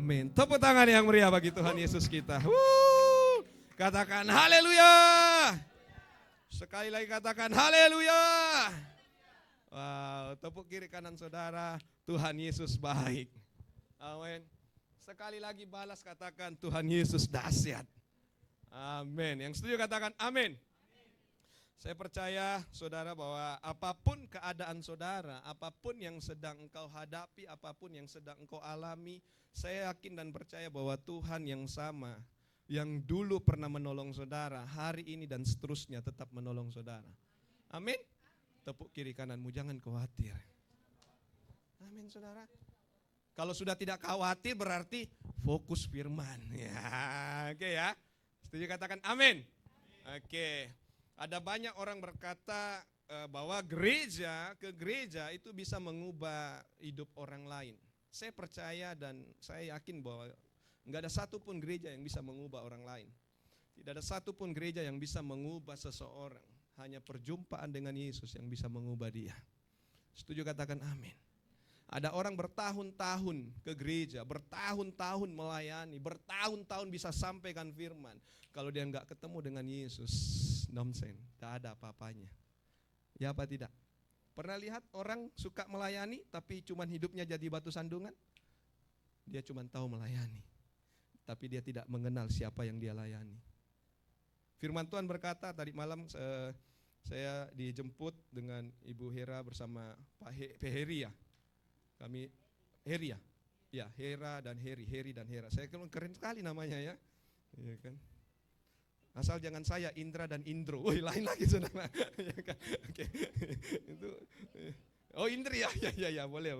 Amin. Tepuk tangan yang meriah bagi Tuhan Yesus kita. Katakan haleluya. Sekali lagi katakan haleluya. Wow, tepuk kiri kanan saudara. Tuhan Yesus baik. Amin. Sekali lagi balas katakan Tuhan Yesus dahsyat. Amin. Yang setuju katakan amin. Saya percaya saudara bahwa apapun keadaan saudara, apapun yang sedang engkau hadapi, apapun yang sedang engkau alami, saya yakin dan percaya bahwa Tuhan yang sama, yang dulu pernah menolong saudara, hari ini dan seterusnya tetap menolong saudara. Amin. Tepuk kiri kananmu, jangan khawatir. Amin saudara. Kalau sudah tidak khawatir berarti fokus firman. Ya, oke ya. Setuju katakan amin. Oke. Ada banyak orang berkata bahwa ke gereja itu bisa mengubah hidup orang lain. Saya percaya dan saya yakin bahwa enggak ada satupun gereja yang bisa mengubah orang lain. Tidak ada satupun gereja yang bisa mengubah seseorang. Hanya perjumpaan dengan Yesus yang bisa mengubah dia. Setuju katakan amin. Ada orang bertahun-tahun ke gereja, bertahun-tahun melayani, bertahun-tahun bisa sampaikan firman. Kalau dia enggak ketemu dengan Yesus, nonsen, tak ada apa-apanya. Ya apa tidak? Pernah lihat orang suka melayani tapi cuman hidupnya jadi batu sandungan? Dia cuman tahu melayani, tapi dia tidak mengenal siapa yang dia layani. Firman Tuhan berkata tadi malam saya dijemput dengan Ibu Hera bersama Pak Heri ya. Kami Heri ya. Ya, Hera dan Heri dan Hera. Saya keren sekali namanya ya. Iya kan? Asal jangan saya Indra dan Indro. Woi, lain lagi saudara. Ya kan? Oke. Itu oh Indri ya. Ya, boleh.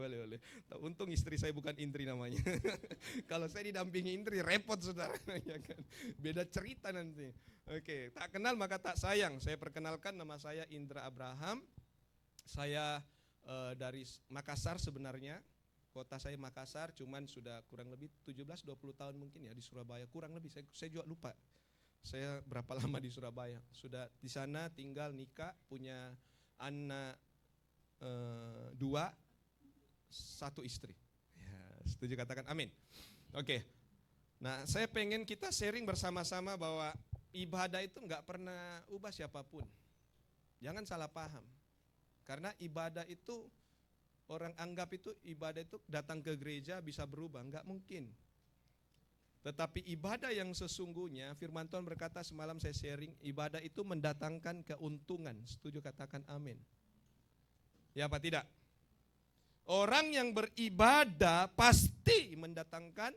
Untung istri saya bukan Indri namanya. Kalau saya didampingi Indri repot saudara. Ya kan? Beda cerita nanti. Oke, tak kenal maka tak sayang. Saya perkenalkan, nama saya Indra Abraham. Saya dari Makassar sebenarnya. Kota saya Makassar, cuman sudah kurang lebih 17-20 tahun mungkin ya di Surabaya. Kurang lebih, saya juga lupa. Saya berapa lama di Surabaya. Sudah di sana tinggal, nikah, punya anak 2, 1 istri. Ya, setuju katakan amin. Oke. Nah, saya pengen kita sharing bersama-sama bahwa ibadah itu enggak pernah ubah siapapun. Jangan salah paham. Karena ibadah itu, orang anggap itu ibadah itu datang ke gereja bisa berubah. Enggak mungkin. Tetapi ibadah yang sesungguhnya, firman Tuhan berkata semalam saya sharing, ibadah itu mendatangkan keuntungan. Setuju katakan amin. Ya apa tidak? Orang yang beribadah pasti mendatangkan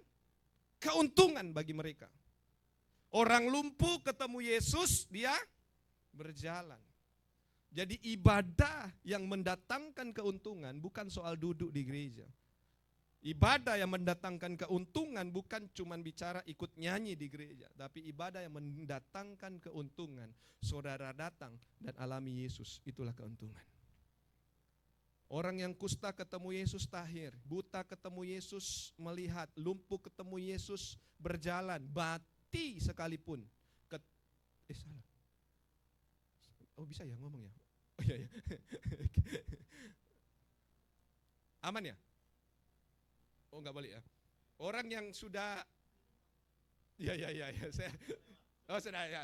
keuntungan bagi mereka. Orang lumpuh ketemu Yesus, dia berjalan. Jadi ibadah yang mendatangkan keuntungan bukan soal duduk di gereja. Ibadah yang mendatangkan keuntungan bukan cuma bicara ikut nyanyi di gereja, tapi ibadah yang mendatangkan keuntungan. Saudara datang dan alami Yesus, itulah keuntungan. Orang yang kusta ketemu Yesus tahir, buta ketemu Yesus melihat, lumpuh ketemu Yesus berjalan, bati sekalipun. Salah. Oh bisa ya ngomong ya? Oh iya. Aman ya? Oh enggak boleh ya. Orang yang sudah ya sudah ya.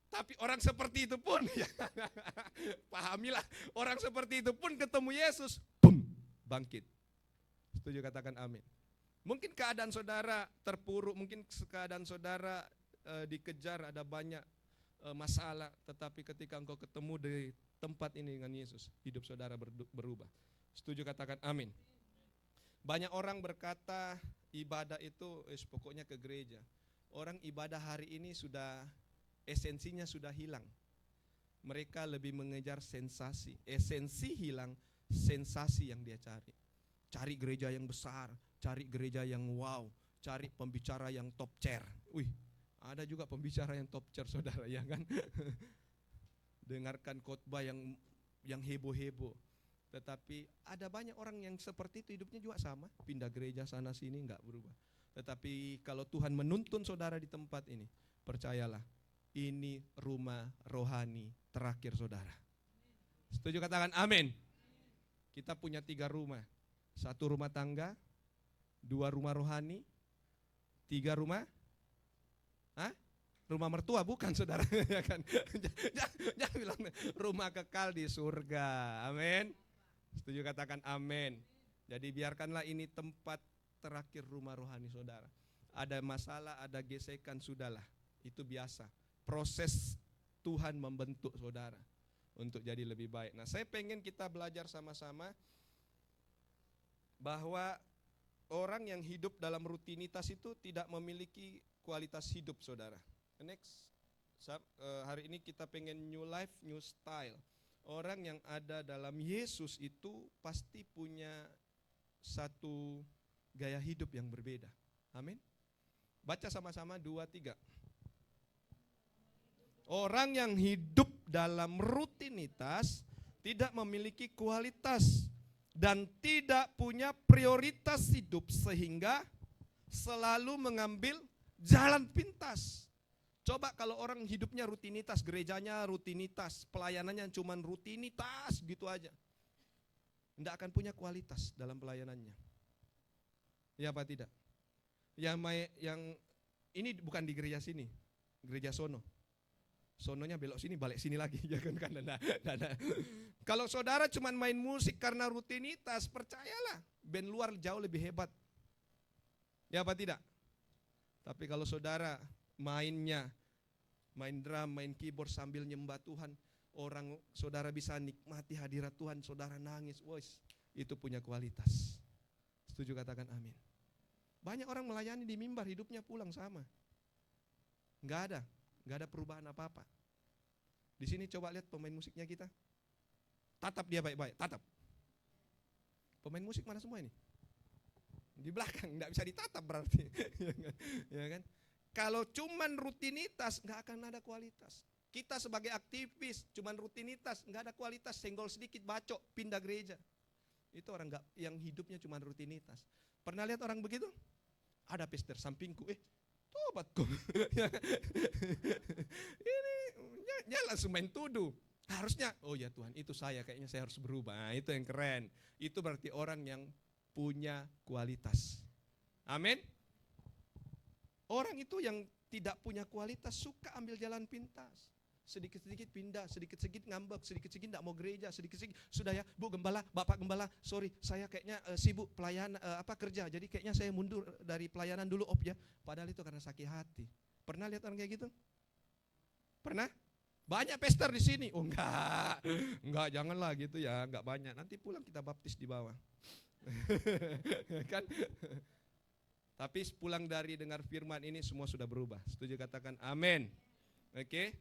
Tapi orang seperti itu pun ya, pahamilah, orang seperti itu pun ketemu Yesus, boom, bangkit. Setuju katakan amin. Mungkin keadaan saudara terpuruk, mungkin keadaan saudara dikejar, ada banyak masalah, tetapi ketika engkau ketemu di tempat ini dengan Yesus, hidup saudara berubah. Setuju katakan amin. Banyak orang berkata ibadah itu pokoknya ke gereja. Orang ibadah hari ini sudah esensinya sudah hilang. Mereka lebih mengejar sensasi. Esensi hilang, sensasi yang dia cari. Cari gereja yang besar, cari gereja yang wow, cari pembicara yang top chair. Wih, ada juga pembicara yang top chair saudara ya kan. Dengarkan khotbah yang heboh-heboh. Tetapi ada banyak orang yang seperti itu, hidupnya juga sama, pindah gereja sana sini enggak berubah. Tetapi kalau Tuhan menuntun saudara di tempat ini, percayalah, ini rumah rohani terakhir saudara. Setuju katakan amin. Kita punya 3 rumah. 1 rumah tangga, 2 rumah rohani, 3 rumah? Hah? Rumah mertua bukan saudara, ya kan? Jangan bilang rumah kekal di surga. Amin. Setuju katakan amin. Jadi biarkanlah ini tempat terakhir rumah rohani saudara. Ada masalah, ada gesekan, sudahlah. Itu biasa. Proses Tuhan membentuk saudara untuk jadi lebih baik. Nah, saya pengen kita belajar sama-sama bahwa orang yang hidup dalam rutinitas itu tidak memiliki kualitas hidup saudara. Next, hari ini kita pengen new life, new style. Orang yang ada dalam Yesus itu pasti punya satu gaya hidup yang berbeda. Amin. Baca sama-sama 2-3. Orang yang hidup dalam rutinitas tidak memiliki kualitas dan tidak punya prioritas hidup sehingga selalu mengambil jalan pintas. Coba kalau orang hidupnya rutinitas, gerejanya rutinitas, pelayanannya cuma rutinitas gitu aja. Tidak akan punya kualitas dalam pelayanannya. Ya apa tidak? Yang ini bukan di gereja sini, gereja sono. Sononya belok sini, balik sini lagi. Ya kan? Kalau saudara cuma main musik karena rutinitas, percayalah, band luar jauh lebih hebat. Ya apa tidak? Tapi kalau saudara main drum, main keyboard sambil nyembah Tuhan, orang saudara bisa nikmati hadirat Tuhan, saudara nangis, itu punya kualitas. Setuju katakan amin. Banyak orang melayani di mimbar, hidupnya pulang sama. Enggak ada perubahan apa-apa. Di sini coba lihat pemain musiknya kita. Tatap dia baik-baik, tatap. Pemain musik mana semua ini? Di belakang, enggak bisa ditatap berarti. Ya kan? Kalau cuman rutinitas, nggak akan ada kualitas. Kita sebagai aktivis, cuman rutinitas, nggak ada kualitas, senggol sedikit, bacok, pindah gereja. Itu orang yang hidupnya cuman rutinitas. Pernah lihat orang begitu? Ada pastor sampingku, tobat kok. Ini langsung main tuduh. Harusnya, oh ya Tuhan, itu saya, kayaknya saya harus berubah. Nah, itu yang keren. Itu berarti orang yang punya kualitas. Amin. Orang itu yang tidak punya kualitas suka ambil jalan pintas. Sedikit-sedikit pindah, sedikit-sedikit ngambek, sedikit-sedikit tidak mau gereja, sedikit-sedikit sudah ya Bu Gembala, Bapak Gembala, sorry saya kayaknya sibuk pelayan kerja, jadi kayaknya saya mundur dari pelayanan dulu ya. Padahal itu karena sakit hati. Pernah lihat orang kayak gitu? Pernah? Banyak pester di sini. Oh enggak, janganlah gitu ya, enggak banyak. Nanti pulang kita baptis di bawah. Kan? Tapi pulang dari dengar firman ini semua sudah berubah. Setuju katakan amin. Oke.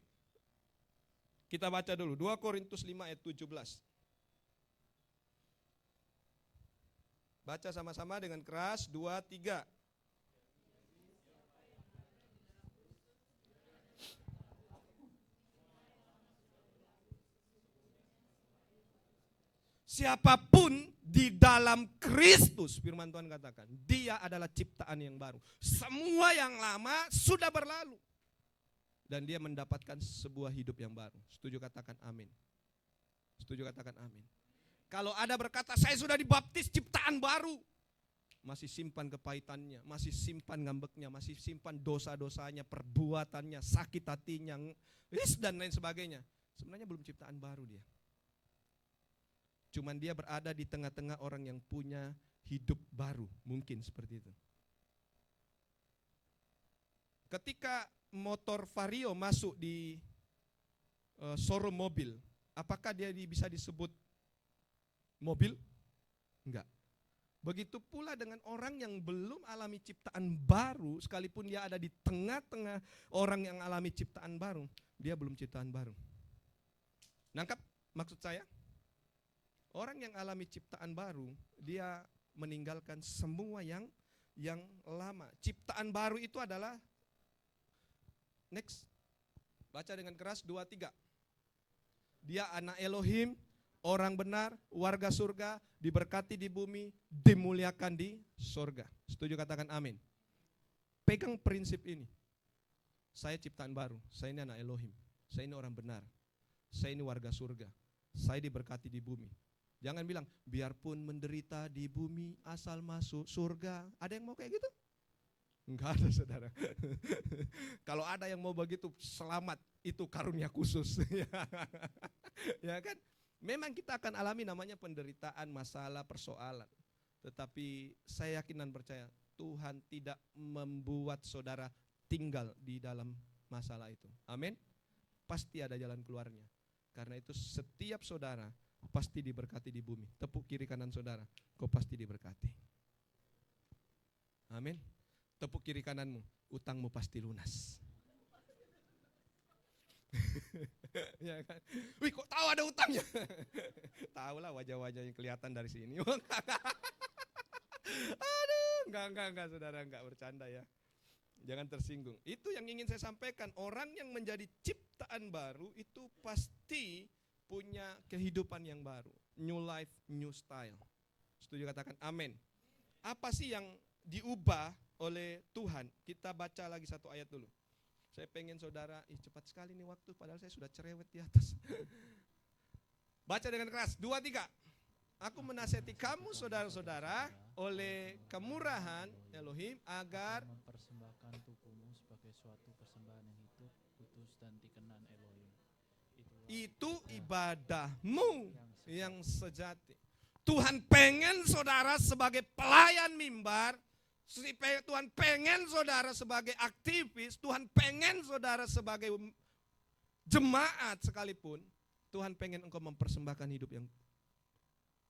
Kita baca dulu 2 Korintus 5 ayat 17. Baca sama-sama dengan keras 2, 3. Siapapun di dalam Kristus, firman Tuhan katakan, dia adalah ciptaan yang baru. Semua yang lama sudah berlalu. Dan dia mendapatkan sebuah hidup yang baru. Setuju katakan amin. Setuju katakan amin. Kalau ada berkata, saya sudah dibaptis ciptaan baru. Masih simpan kepahitannya, masih simpan ngambeknya, masih simpan dosa-dosanya, perbuatannya, sakit hatinya, dan lain sebagainya. Sebenarnya belum ciptaan baru dia. Cuman dia berada di tengah-tengah orang yang punya hidup baru. Mungkin seperti itu. Ketika motor Vario masuk di showroom mobil, apakah dia bisa disebut mobil? Enggak. Begitu pula dengan orang yang belum alami ciptaan baru, sekalipun dia ada di tengah-tengah orang yang alami ciptaan baru, dia belum ciptaan baru. Nangkap maksud saya? Orang yang alami ciptaan baru, dia meninggalkan semua yang lama. Ciptaan baru itu adalah, next, baca dengan keras 2, 3. Dia anak Elohim, orang benar, warga surga, diberkati di bumi, dimuliakan di surga. Setuju katakan amin. Pegang prinsip ini. Saya ciptaan baru, saya ini anak Elohim, saya ini orang benar, saya ini warga surga, saya diberkati di bumi. Jangan bilang, biarpun menderita di bumi asal masuk surga. Ada yang mau kayak gitu? Enggak ada saudara. Kalau ada yang mau begitu, selamat, itu karunia khusus. Ya kan? Memang kita akan alami namanya penderitaan, masalah, persoalan. Tetapi saya yakin dan percaya Tuhan tidak membuat saudara tinggal di dalam masalah itu. Amin. Pasti ada jalan keluarnya. Karena itu setiap saudara pasti diberkati di bumi. Tepuk kiri kanan saudara, kau pasti diberkati. Amin. Tepuk kiri kananmu, utangmu pasti lunas. Ya kan? Wih, kok tahu ada utangnya? Tahu lah wajah-wajah yang kelihatan dari sini. Aduh, enggak saudara, enggak bercanda ya. Jangan tersinggung. Itu yang ingin saya sampaikan. Orang yang menjadi ciptaan baru itu pasti punya kehidupan yang baru. New life, new style. Setuju katakan amin. Apa sih yang diubah oleh Tuhan? Kita baca lagi satu ayat dulu. Saya pengen saudara, cepat sekali nih waktu, padahal saya sudah cerewet di atas. Baca dengan keras, 2, 3. Aku menasihati kamu saudara-saudara oleh kemurahan Elohim agar mempersembahkan tubuhmu sebagai suatu persembahan yang hidup, kudus dan dikenan Elohim. Itu ibadahmu yang sejati. Tuhan pengen saudara sebagai pelayan mimbar, Tuhan pengen saudara sebagai aktivis, Tuhan pengen saudara sebagai jemaat sekalipun. Tuhan pengen engkau mempersembahkan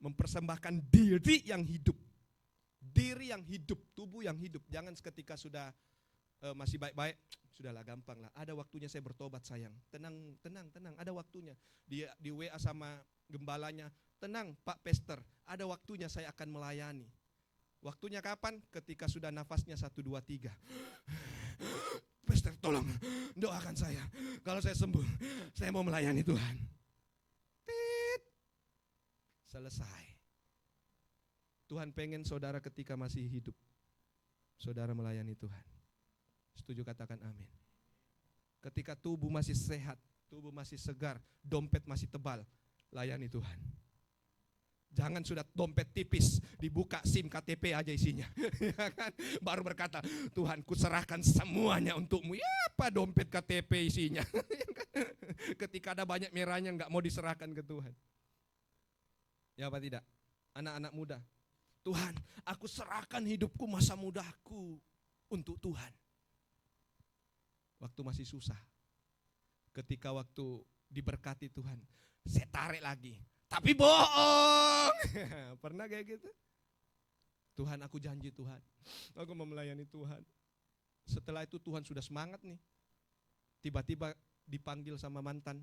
mempersembahkan diri yang hidup. Diri yang hidup, tubuh yang hidup. Jangan seketika sudah masih baik-baik, sudahlah gampang lah. Ada waktunya saya bertobat sayang. Tenang, ada waktunya. Dia di WA sama gembalanya, tenang Pak Pester, ada waktunya saya akan melayani. Waktunya kapan? Ketika sudah nafasnya 1, 2, 3. Pester tolong doakan saya. Kalau saya sembuh, saya mau melayani Tuhan. Tit. Selesai. Tuhan pengen saudara ketika masih hidup, saudara melayani Tuhan. Setuju katakan amin. Ketika tubuh masih sehat, tubuh masih segar, dompet masih tebal, layani Tuhan. Jangan sudah dompet tipis, dibuka SIM KTP aja isinya. Ya kan? Baru berkata, Tuhan kuserahkan semuanya untukmu. Ya apa dompet KTP isinya. Ketika ada banyak merahnya enggak mau diserahkan ke Tuhan. Ya apa tidak? Anak-anak muda. Tuhan, aku serahkan hidupku masa mudaku untuk Tuhan. Waktu masih susah. Ketika waktu diberkati Tuhan, saya tarik lagi. Tapi bohong. Pernah kayak gitu? Tuhan, aku janji Tuhan, aku mau melayani Tuhan. Setelah itu Tuhan sudah semangat nih. Tiba-tiba dipanggil sama mantan.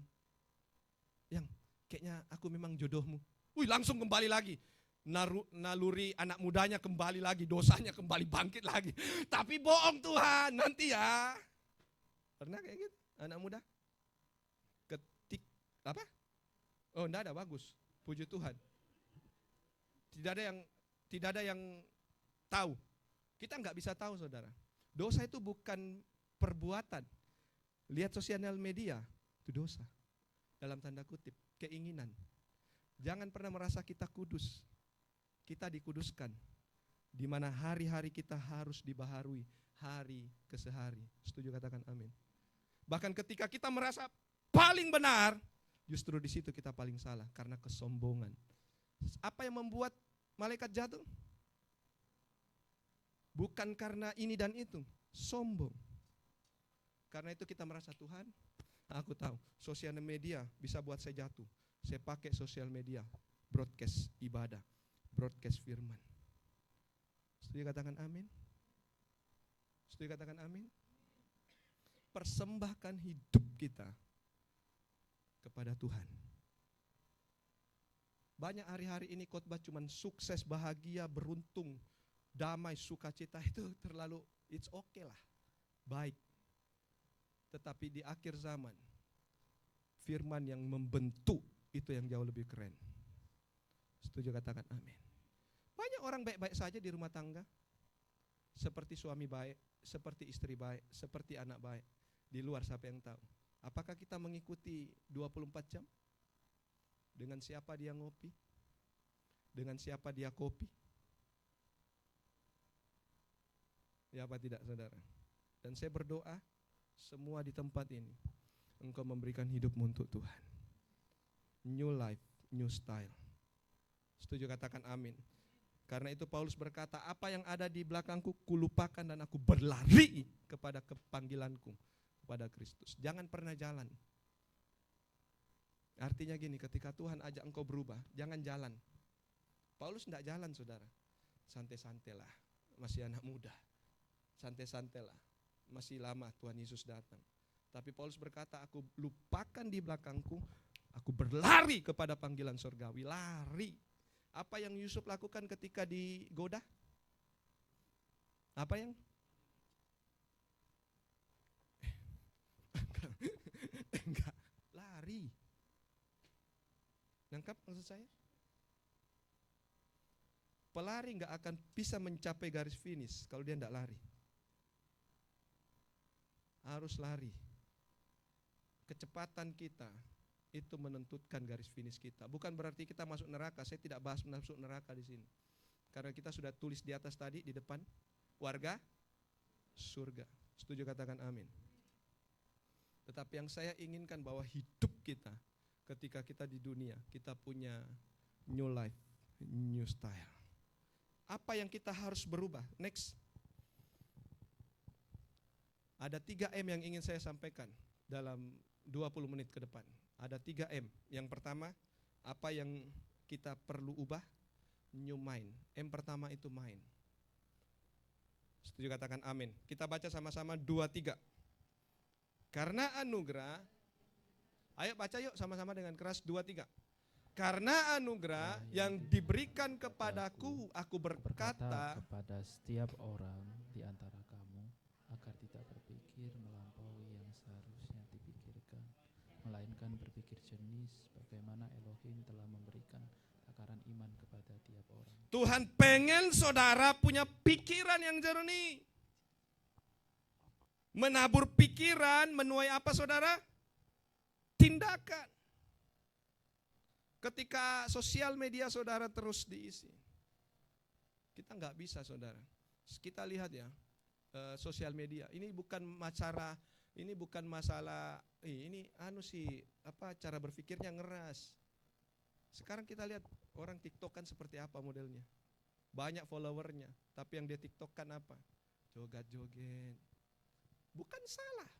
Yang kayaknya aku memang jodohmu. Wih, langsung kembali lagi. Naluri anak mudanya kembali lagi, dosanya kembali bangkit lagi. Tapi bohong Tuhan, nanti ya. Pernah kayak gitu, anak muda? Apa? Oh, enggak ada, bagus. Puji Tuhan. Tidak ada yang tahu. Kita enggak bisa tahu, saudara. Dosa itu bukan perbuatan. Lihat sosial media, itu dosa. Dalam tanda kutip, keinginan. Jangan pernah merasa kita kudus. Kita dikuduskan. Di mana hari-hari kita harus dibaharui hari ke sehari. Setuju katakan amin. Bahkan ketika kita merasa paling benar, justru di situ kita paling salah karena kesombongan. Apa yang membuat malaikat jatuh? Bukan karena ini dan itu, sombong. Karena itu kita merasa Tuhan, aku tahu sosial media bisa buat saya jatuh. Saya pakai sosial media, broadcast ibadah, broadcast firman. Setuju katakan amin? Setuju katakan amin? Persembahkan hidup kita kepada Tuhan. Banyak hari-hari ini khotbah cuman sukses, bahagia, beruntung, damai, sukacita, itu terlalu it's okay lah. Baik. Tetapi di akhir zaman firman yang membentuk itu yang jauh lebih keren. Setuju katakan amin. Banyak orang baik-baik saja di rumah tangga. Seperti suami baik, seperti istri baik, seperti anak baik. Di luar siapa yang tahu? Apakah kita mengikuti 24 jam? Dengan siapa dia ngopi? Dengan siapa dia kopi? Ya apa tidak saudara? Dan saya berdoa semua di tempat ini engkau memberikan hidupmu untuk Tuhan. New life, new style. Setuju katakan amin. Karena itu Paulus berkata, apa yang ada di belakangku kulupakan dan aku berlari kepada kepanggilanku kepada Kristus. Jangan pernah jalan. Artinya gini, ketika Tuhan ajak engkau berubah, jangan jalan. Paulus tidak jalan saudara. Santai-santailah, masih anak muda. Santai-santailah, masih lama Tuhan Yesus datang. Tapi Paulus berkata, aku lupakan di belakangku, aku berlari kepada panggilan surgawi. Lari. Apa yang Yusuf lakukan ketika digoda? Apa yang? Enggak, lari. Nangkap maksud saya? Pelari enggak akan bisa mencapai garis finish kalau dia enggak lari. Harus lari. Kecepatan kita itu menentukan garis finish kita. Bukan berarti kita masuk neraka. Saya tidak bahas masuk neraka di sini. Karena kita sudah tulis di atas tadi di depan warga surga. Setuju katakan amin. Tetapi yang saya inginkan bahwa hidup kita ketika kita di dunia, kita punya new life, new style. Apa yang kita harus berubah? Next. Ada 3M yang ingin saya sampaikan dalam 20 menit ke depan. Ada 3M. Yang pertama, apa yang kita perlu ubah? New mind. M pertama itu mind. Setuju katakan amin. Kita baca sama-sama 2-3. Karena anugerah, ayo baca yuk sama-sama dengan keras 2-3. Karena anugerah yang diberikan kepadaku, aku berkata kepada setiap orang di antara kamu, agar tidak berpikir melampaui yang seharusnya dipikirkan, melainkan berpikir jenis bagaimana Elohim telah memberikan takaran iman kepada tiap orang. Tuhan pengen saudara punya pikiran yang jernih. Menabur pikiran menuai apa saudara? Tindakan. Ketika sosial media saudara terus diisi, kita nggak bisa saudara. Kita lihat ya, sosial media ini bukan masalah, ini cara berpikirnya ngeras. Sekarang kita lihat orang TikTok kan seperti apa modelnya, banyak followernya, tapi yang dia TikTok kan apa? Joget-joget. Bukan salah,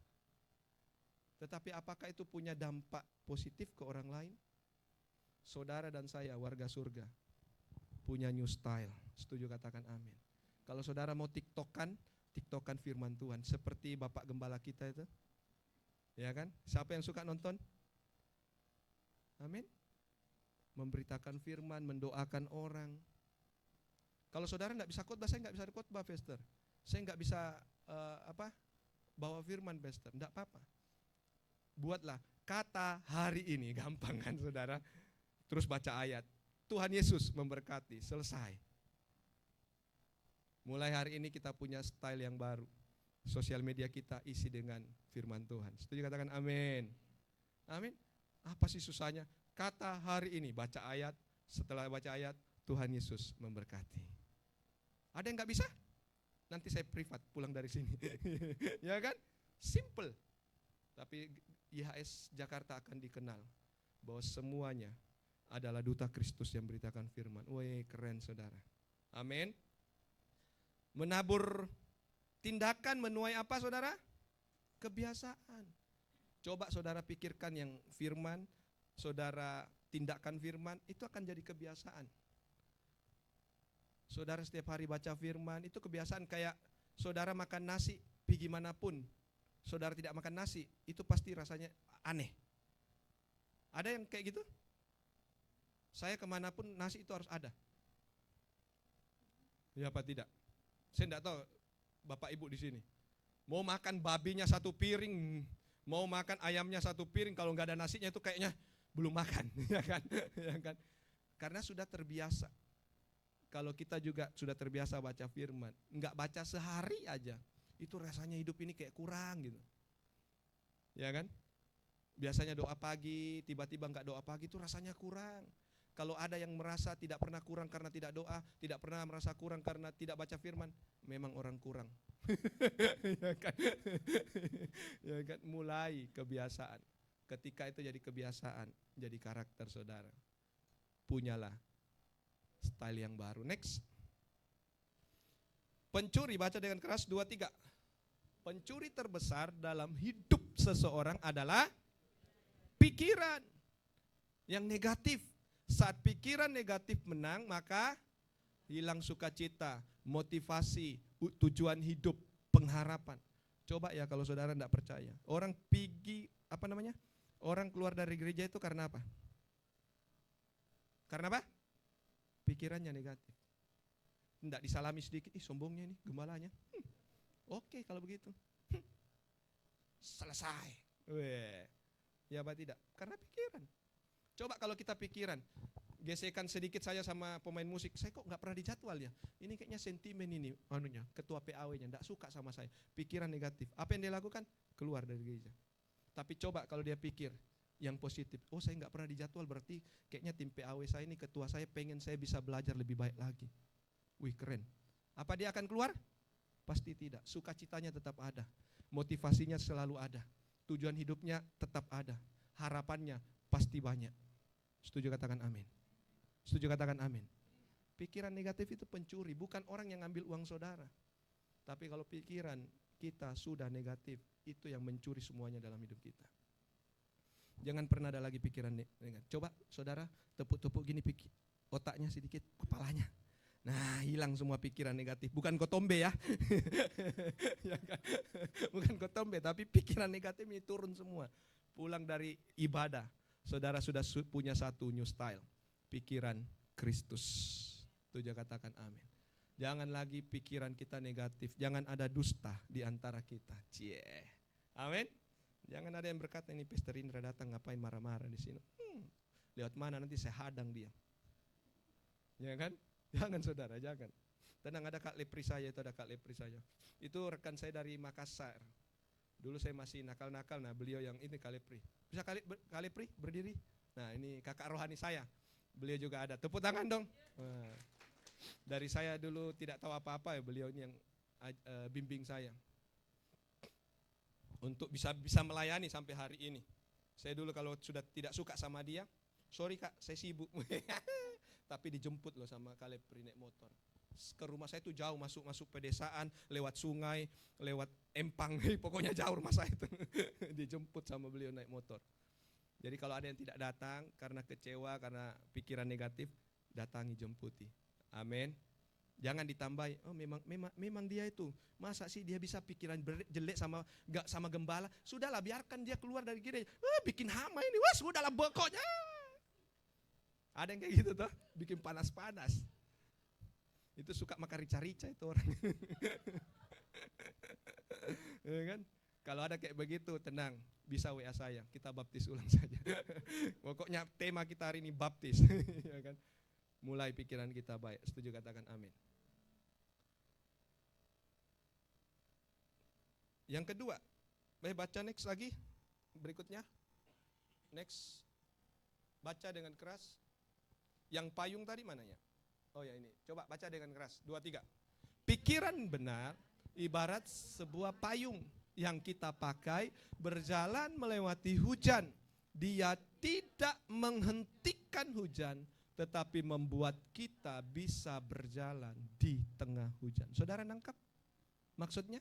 tetapi apakah itu punya dampak positif ke orang lain? Saudara dan saya warga surga punya new style. Setuju katakan amin. Kalau saudara mau TikTokan firman Tuhan seperti Bapak Gembala kita itu. Ya kan? Siapa yang suka nonton? Amin. Memberitakan firman, mendoakan orang. Kalau saudara enggak bisa khotbah, saya enggak bisa khotbah, Pastor. Saya enggak bisa bawa firman, Pastor. Enggak apa-apa. Buatlah kata hari ini, gampang kan saudara? Terus baca ayat. Tuhan Yesus memberkati, selesai. Mulai hari ini kita punya style yang baru. Sosial media kita isi dengan firman Tuhan. Setuju katakan amin. Amin. Apa sih susahnya? Kata hari ini, baca ayat. Setelah baca ayat, Tuhan Yesus memberkati. Ada yang gak bisa? Nanti saya privat pulang dari sini. Ya kan? Simple. Tapi IHS Jakarta akan dikenal bahwa semuanya adalah duta Kristus yang beritakan firman. Woi, keren saudara. Amin. Menabur tindakan menuai apa saudara? Kebiasaan. Coba saudara pikirkan yang firman, saudara tindakan firman, itu akan jadi kebiasaan. Saudara setiap hari baca firman, itu kebiasaan. Kayak saudara makan nasi, pergi manapun, saudara tidak makan nasi, itu pasti rasanya aneh. Ada yang kayak gitu? Saya kemanapun nasi itu harus ada. Ya apa tidak? Saya tidak tahu Bapak Ibu di sini. Mau makan babinya satu piring, mau makan ayamnya satu piring, kalau nggak ada nasinya itu kayaknya belum makan, ya kan? Ya kan? Karena sudah terbiasa. Kalau kita juga sudah terbiasa baca firman, nggak baca sehari aja, itu rasanya hidup ini kayak kurang gitu. Ya kan? Biasanya doa pagi, tiba-tiba nggak doa pagi itu rasanya kurang. Kalau ada yang merasa tidak pernah kurang karena tidak doa, tidak pernah merasa kurang karena tidak baca firman, memang orang kurang. Ya kan? Ya kan? Mulai kebiasaan. Ketika itu jadi kebiasaan, jadi karakter saudara. Punyalah style yang baru. Next. Pencuri, baca dengan keras 2-3. Pencuri terbesar dalam hidup seseorang adalah pikiran yang negatif. Saat pikiran negatif menang, maka hilang sukacita, motivasi, tujuan hidup, pengharapan. Coba ya kalau saudara tidak percaya. Orang orang keluar dari gereja itu karena apa? Karena apa? Pikirannya negatif. Tidak disalami sedikit, sombongnya ini gembalanya. Oke kalau begitu. Selesai. Ya apa tidak? Karena pikiran. Coba kalau kita pikiran, gesekan sedikit saya sama pemain musik, saya kok nggak pernah dijadwal ya. Ini kayaknya sentimen ini, ketua PAW-nya nggak suka sama saya. Pikiran negatif. Apa yang dia lakukan? Keluar dari gereja. Tapi coba kalau dia pikir yang positif, saya nggak pernah dijadwal, berarti kayaknya tim PAW saya ini, ketua saya pengen saya bisa belajar lebih baik lagi. Wih keren. Apa dia akan keluar? Pasti tidak. Sukacitanya tetap ada. Motivasinya selalu ada. Tujuan hidupnya tetap ada. Harapannya pasti banyak. Setuju katakan amin. Setuju katakan amin. Pikiran negatif itu pencuri, bukan orang yang ngambil uang saudara. Tapi kalau pikiran kita sudah negatif, itu yang mencuri semuanya dalam hidup kita. Jangan pernah ada lagi pikiran negatif. Coba saudara tepuk-tepuk gini otaknya sedikit, kepalanya. Nah, hilang semua pikiran negatif. Bukan kotombe ya. Ya kan? Bukan kotombe, tapi pikiran negatif ini turun semua. Pulang dari ibadah, saudara sudah punya satu new style. Pikiran Kristus. Tujuh katakan amin. Jangan lagi pikiran kita negatif. Jangan ada dusta di antara kita. Cie. Amin. Jangan ada yang berkata, ini Pastor Indra datang ngapain marah-marah di sini. Lewat mana nanti saya hadang dia. Ya kan? Jangan saudara, jangan. Tenang, ada Kak Lepri saya, itu ada Kak Lepri saya. Itu rekan saya dari Makassar. Dulu saya masih nakal-nakal, nah beliau yang ini Kak Lepri. Bisa Kak Lepri berdiri? Nah ini kakak rohani saya. Beliau juga ada. Tepuk tangan dong. Nah, dari saya dulu tidak tahu apa-apa ya, beliau ini yang bimbing saya. Untuk bisa melayani sampai hari ini. Saya dulu kalau sudah tidak suka sama dia, sorry Kak, saya sibuk. Tapi dijemput loh sama Kak Lepri naik motor. Ke rumah saya itu jauh, masuk pedesaan, lewat sungai, lewat empang, pokoknya jauh rumah saya itu. Dijemput sama beliau naik motor. Jadi kalau ada yang tidak datang karena kecewa, karena pikiran negatif, datangi, jemputi. Amin. Jangan ditambahi, memang dia itu, masa sih dia bisa pikiran jelek sama gembala. Sudahlah, biarkan dia keluar dari gereja. Bikin hama ini, sudahlah pokoknya. Ada yang kayak gitu tuh, bikin panas-panas. Itu suka makan rica-rica itu orang. Ya kan? Kalau ada kayak begitu, tenang, bisa WA saya, kita baptis ulang saja. Pokoknya tema kita hari ini baptis. Ya kan? Mulai pikiran kita baik. Setuju katakan amin. Yang kedua, baca next lagi, berikutnya. Next, baca dengan keras. Yang payung tadi mananya? Oh ya ini, coba baca dengan keras, 2-3. Pikiran benar ibarat sebuah payung yang kita pakai berjalan melewati hujan. Dia tidak menghentikan hujan, tetapi membuat kita bisa berjalan di tengah hujan. Saudara nangkap maksudnya?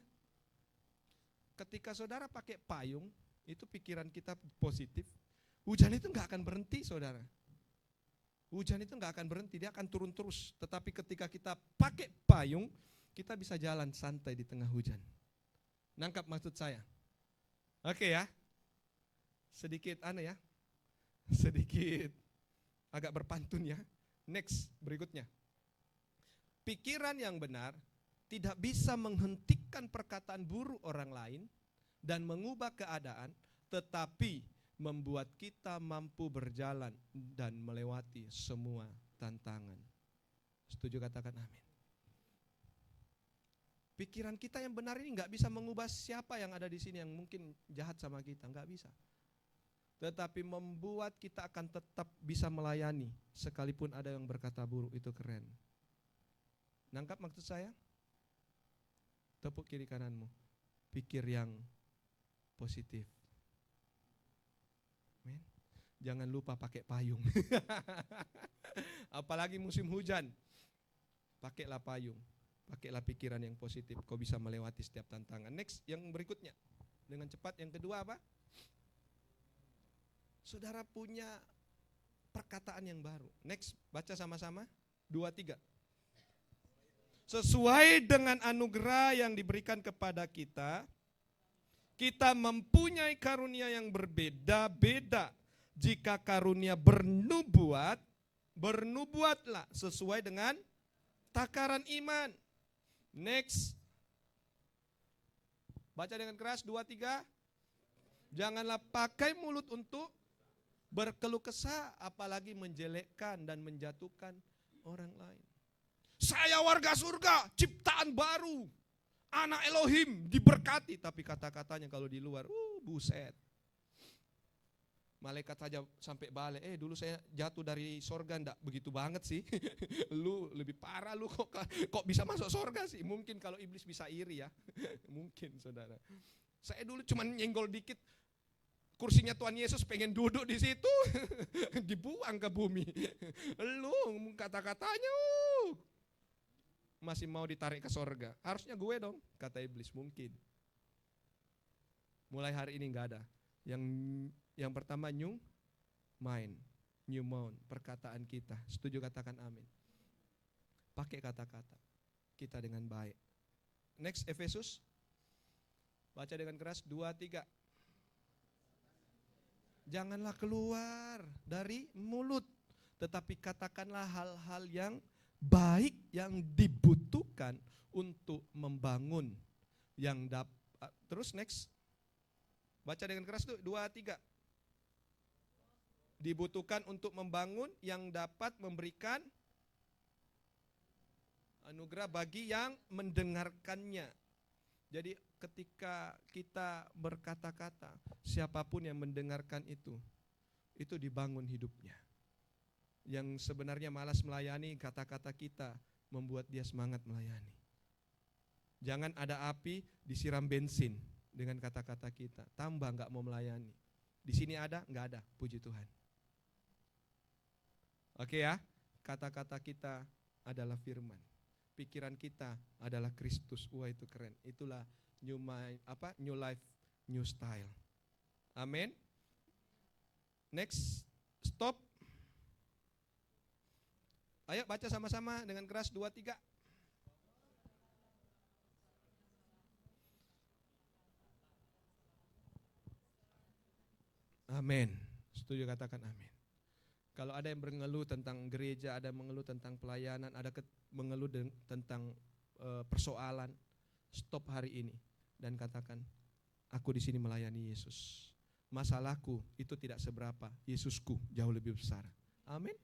Ketika saudara pakai payung, itu pikiran kita positif, hujan itu enggak akan berhenti saudara. Hujan itu enggak akan berhenti, dia akan turun terus. Tetapi ketika kita pakai payung, kita bisa jalan santai di tengah hujan. Nangkap maksud saya? Oke ya. Sedikit aneh ya. Sedikit agak berpantun ya. Next, berikutnya. Pikiran yang benar tidak bisa menghentikan perkataan buruk orang lain dan mengubah keadaan, tetapi membuat kita mampu berjalan dan melewati semua tantangan. Setuju katakan amin. Pikiran kita yang benar ini nggak bisa mengubah siapa yang ada di sini yang mungkin jahat sama kita, nggak bisa. tetapi membuat kita akan tetap bisa melayani sekalipun ada yang berkata buruk. Itu keren. Nangkap maksud saya? Tepuk kiri kananmu. Pikir yang positif. Amin. Jangan lupa pakai payung. Apalagi musim hujan. Pakailah payung. Pakailah pikiran yang positif. Kau bisa melewati setiap tantangan. Next, yang berikutnya. Dengan cepat, yang kedua apa? Saudara punya perkataan yang baru. Next, baca sama-sama. 2, 3. Sesuai dengan anugerah yang diberikan kepada kita, kita mempunyai karunia yang berbeda-beda. Jika karunia bernubuat, bernubuatlah sesuai dengan takaran iman. Next. Baca dengan keras, 2, 3. Janganlah pakai mulut untuk berkeluh kesah, apalagi menjelekkan dan menjatuhkan orang lain. Saya warga surga, ciptaan baru, anak Elohim, diberkati. Tapi kata-katanya kalau di luar, buset. Malaikat saja sampai balik, dulu saya jatuh dari sorga, enggak begitu banget sih. Lu lebih parah lu kok bisa masuk sorga sih. Mungkin kalau iblis bisa iri ya. Mungkin saudara. Saya dulu cuma nyenggol dikit, kursinya Tuhan Yesus pengen duduk di situ, dibuang ke bumi. Lu kata-katanya masih mau ditarik ke sorga. Harusnya gue dong, kata iblis. Mungkin. Mulai hari ini enggak ada. Yang pertama new mind, new mount, perkataan kita. Setuju katakan amin. Pakai kata-kata kita dengan baik. Next, Efesus. Baca dengan keras, 2, 3. Janganlah keluar dari mulut, tetapi katakanlah hal-hal yang baik yang dibutuhkan untuk membangun yang terus next. Baca dengan keras tuh, 2, 3. Dibutuhkan untuk membangun yang dapat memberikan anugerah bagi yang mendengarkannya. Jadi ketika kita berkata-kata, siapapun yang mendengarkan itu dibangun hidupnya. Yang sebenarnya malas melayani, kata-kata kita membuat dia semangat melayani. Jangan ada api disiram bensin dengan kata-kata kita, tambah gak mau melayani. Di sini ada, gak ada, puji Tuhan. Oke ya, kata-kata kita adalah firman. Pikiran kita adalah Kristus. Wah, itu keren. Itulah new mind, new life, new style. Amin. Next, stop. Ayo baca sama-sama dengan keras, 2, 3. Amin. Setuju katakan amin. Kalau ada yang mengeluh tentang gereja, ada yang mengeluh tentang pelayanan, ada mengeluh tentang persoalan, stop hari ini dan katakan, aku di sini melayani Yesus. Masalahku itu tidak seberapa, Yesusku jauh lebih besar. Amin.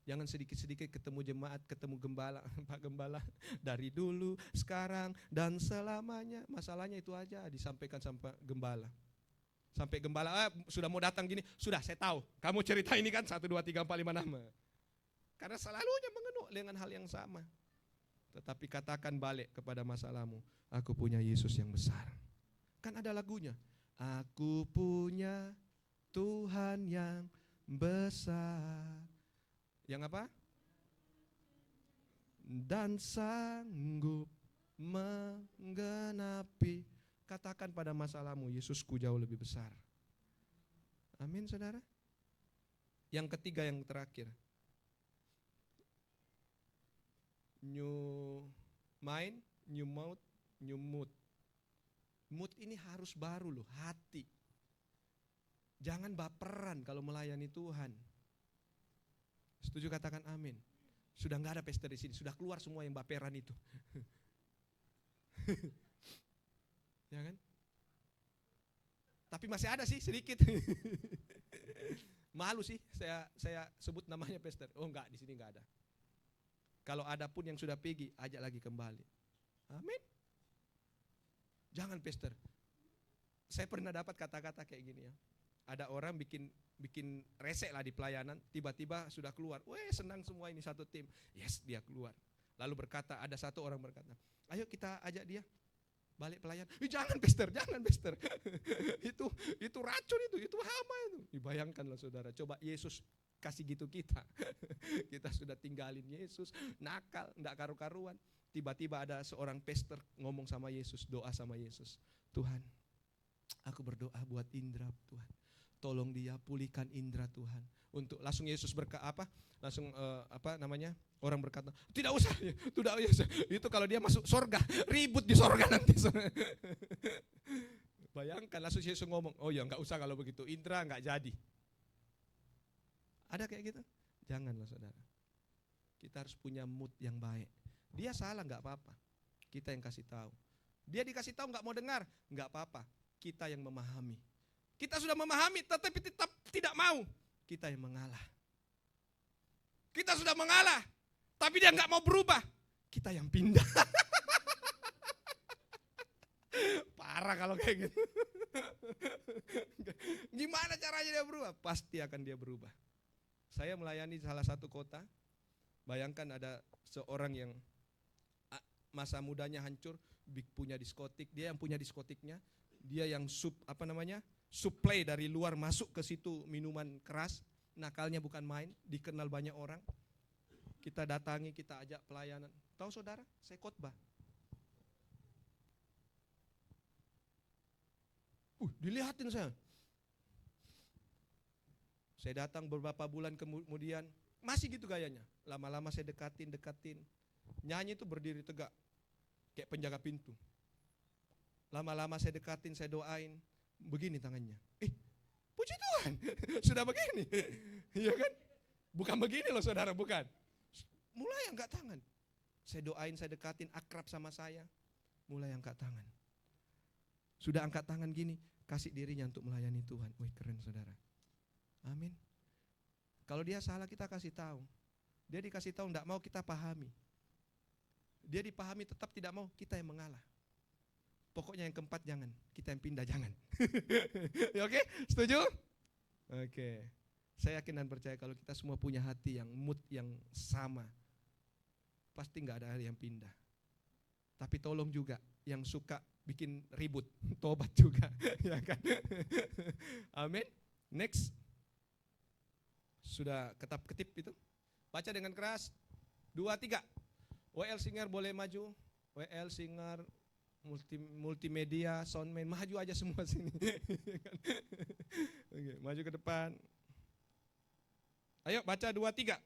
Jangan sedikit-sedikit ketemu jemaat, ketemu gembala, Pak Gembala, dari dulu, sekarang, dan selamanya. Masalahnya itu aja disampaikan sampai gembala. Sampai gembala, sudah mau datang gini, sudah saya tahu, kamu cerita ini kan 1, 2, 3, 4, 5 nama. Karena selalunya mengeluh dengan hal yang sama. Tetapi katakan balik kepada masalahmu, aku punya Yesus yang besar. Kan ada lagunya, aku punya Tuhan yang besar. Yang apa? Dan sanggup menggenapi. Katakan pada masalahmu, Yesusku jauh lebih besar. Amin, saudara. Yang ketiga, yang terakhir. New mind, new mouth, new mood. Mood ini harus baru loh, hati. Jangan baperan kalau melayani Tuhan. Setuju katakan amin. Sudah enggak ada pesta di sini, sudah keluar semua yang baperan itu. Ya kan? Tapi masih ada sih sedikit. Malu sih saya sebut namanya pester. Oh enggak, di sini enggak ada. Kalau ada pun yang sudah pergi, ajak lagi kembali. Amin. Jangan pester. Saya pernah dapat kata-kata kayak gini ya. ada orang bikin resek lah di pelayanan, tiba-tiba sudah keluar. Weh, senang semua ini satu tim. Yes, dia keluar. Lalu berkata, ada satu orang berkata, ayo kita ajak dia balik pelayanan. Jangan Pastor, jangan Pastor. itu racun itu hama itu. Dibayangkanlah saudara, coba Yesus kasih gitu kita. Kita sudah tinggalin Yesus, nakal, enggak karu-karuan. Tiba-tiba ada seorang pastor ngomong sama Yesus, doa sama Yesus. Tuhan, aku berdoa buat Indra Tuhan. Tolong dia pulihkan Indra Tuhan. Untuk langsung Yesus orang berkata, tidak usah. Itu kalau dia masuk sorga, ribut di sorga nanti. Bayangkan langsung Yesus ngomong, oh ya enggak usah kalau begitu, Indra enggak jadi. Ada kayak gitu? Janganlah saudara. Kita harus punya mood yang baik. Dia salah enggak apa-apa, kita yang kasih tahu. Dia dikasih tahu enggak mau dengar, enggak apa-apa, kita yang memahami. Kita sudah memahami tetapi tetap tidak mau, kita yang mengalah. Kita sudah mengalah, tapi dia enggak mau berubah, kita yang pindah. Parah kalau kayak gitu. Gimana caranya dia berubah? Pasti akan dia berubah. Saya melayani salah satu kota, bayangkan ada seorang yang masa mudanya hancur, punya diskotik, dia yang punya diskotiknya, dia yang supply dari luar masuk ke situ minuman keras, nakalnya bukan main, dikenal banyak orang. Kita datangi, kita ajak pelayanan. Tahu saudara, saya khotbah. Dilihatin saya. Saya datang beberapa bulan kemudian, masih gitu gayanya. Lama-lama saya dekatin. Nyanyi itu berdiri tegak, kayak penjaga pintu. Lama-lama saya dekatin, saya doain, begini tangannya. Puji Tuhan, sudah begini. Iya kan? Bukan begini loh saudara, bukan. Mulai angkat tangan. Saya doain, saya dekatin, akrab sama saya. Mulai angkat tangan. Sudah angkat tangan gini, kasih dirinya untuk melayani Tuhan. Wih, keren saudara. Amin. Kalau dia salah kita kasih tahu. Dia dikasih tahu enggak mau, kita pahami. Dia dipahami tetap tidak mau, kita yang mengalah. Pokoknya yang keempat jangan, kita yang pindah jangan. Oke, setuju? Oke. Saya yakin dan percaya kalau kita semua punya hati yang mood yang sama, pasti enggak ada yang pindah. Tapi tolong juga yang suka bikin ribut, tobat juga, ya kan? Amin. Next. Sudah ketap-ketip itu. Baca dengan keras. 2, 3. WL Singer boleh maju. WL Singer multimedia, soundman, maju aja semua sini. Oke, maju ke depan. Ayo baca 2, 3.